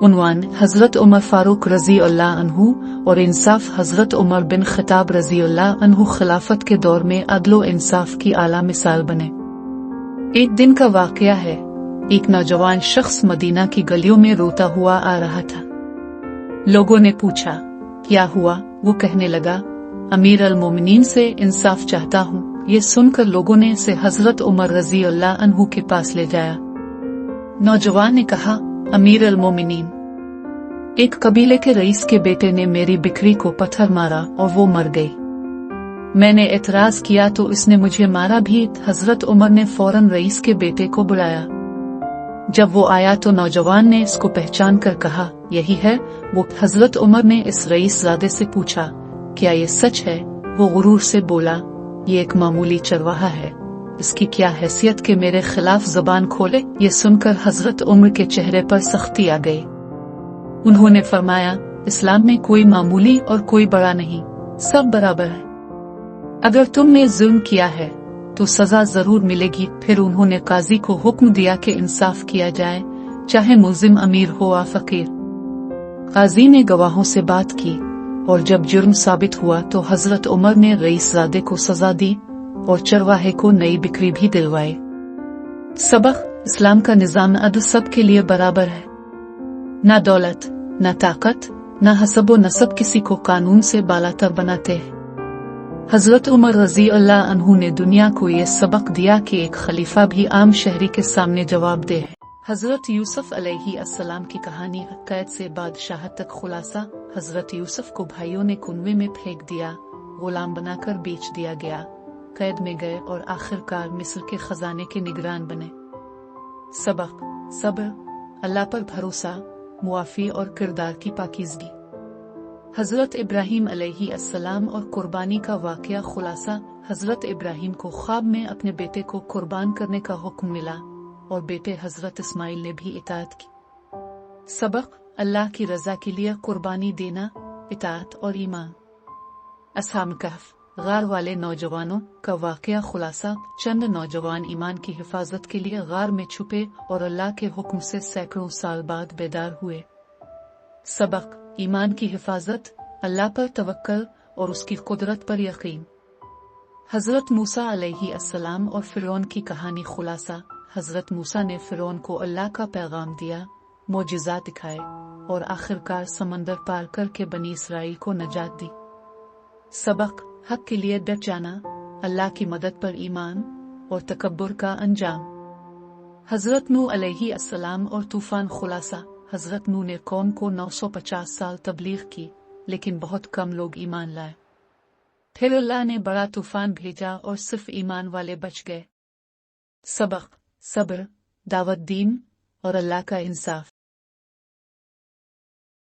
उन्वान हजरत उमर फारूक रजी अल्लाह अन्हु और इंसाफ हजरत उमर बिन खताब रजी अल्लाह अन्हु खिलाफत के दौर में अदलो इंसाफ की आला मिसाल बने। एक दिन का वाकया है, एक नौजवान शख्स मदीना की गलियों में रोता हुआ आ रहा था। लोगों ने पूछा क्या हुआ? वो कहने लगा, अमीर अल मोमिनीन से इंसाफ चाहता हूँ। ये सुनकर लोगों ने इसे हजरत उमर रजी अल्लाह अन्हु के पास ले जाया। नौजवान ने कहा, अमीर अल मोमिनीन, एक कबीले के रईस के बेटे ने मेरी बिखरी को पत्थर मारा और वो मर गई। मैंने एतराज किया तो इसने मुझे मारा भी। हजरत उमर ने फौरन रईस के बेटे को बुलाया। जब वो आया तो नौजवान ने इसको पहचान कर कहा, यही है वो। हजरत उमर ने इस रईस ज़ादे से पूछा, क्या ये सच है? वो गुरूर से बोला, ये एक मामूली चरवाहा है, इसकी क्या हैसियत के मेरे खिलाफ जबान खोले? ये सुनकर हजरत उमर के चेहरे पर सख्ती आ गई। उन्होंने फरमाया, इस्लाम में कोई मामूली और कोई बड़ा नहीं, सब बराबर है। अगर तुमने जुल्म किया है तो सजा जरूर मिलेगी। फिर उन्होंने काजी को हुक्म दिया कि इंसाफ किया जाए, चाहे मुल्जिम अमीर हो या फकीर। काजी ने गवाहों से बात की और जब जुर्म साबित हुआ तो हजरत उमर ने रईसजादे को सजा दी और चरवाहे को नई बिक्री भी दिलवाई। सबक, इस्लाम का निजाम अदल सबके लिए बराबर है। ना दौलत, ना ताकत, ना हसब व नसब किसी को कानून से बालातर बनाते हैं। हजरत उमर रजी अल्लाह अन्हु ने दुनिया को ये सबक दिया कि एक खलीफा भी आम शहरी के सामने जवाब दे है। हजरत यूसुफ अलैहिस्सलाम की कहानी, कैद से बादशाहत तक खुलासा। हजरत यूसुफ को भाइयों ने कुएं में फेंक दिया, गुलाम बनाकर बेच दिया गया, कैद में गए और आखिरकार मिस्र के खजाने के निगरान बने। सबक, सब्र, अल्लाह पर भरोसा, मुआफी और किरदार की पाकीज़गी। हजरत इब्राहीम अलैहिस्सलाम और कुर्बानी का वाकया खुलासा। हजरत इब्राहीम को ख्वाब में अपने बेटे को कुर्बान करने का हुक्म मिला और बेटे हजरत इस्माइल ने भी इताअत की। सबक, अल्लाह की रजा के लिए कुर्बानी देना, इताअत और ईमान। असहाब कहफ, गार वाले नौजवानों का वाकया खुलासा। चंद नौजवान ईमान की हिफाजत के लिए गार में छुपे और अल्लाह के हुक्म से सैकड़ों साल बाद बेदार हुए। सबक, ईमान की हिफाजत, अल्लाह पर तवक्कल और उसकी कुदरत पर यकीन। हजरत मूसा अलैहिस्सलाम और फिरौन की कहानी खुलासा। हजरत मूसा ने फिरौन को अल्लाह का पैगाम दिया, मोजिज़ात दिखाए और आखिरकार समंदर पार करके बनी इसराइल को नजात दी। सबक, हक के लिए डट जाना, अल्लाह की मदद पर ईमान और तकब्बुर का अंजाम। हजरत नूह अलैहिस्सलाम और तूफान खुलासा। हजरत नूह ने कौम को 950 साल तबलीग की, लेकिन बहुत कम लोग ईमान लाए। फिर अल्लाह ने बड़ा तूफान भेजा और सिर्फ ईमान वाले बच गए। सबक, सब्र, दावत दीन और अल्लाह का इंसाफ।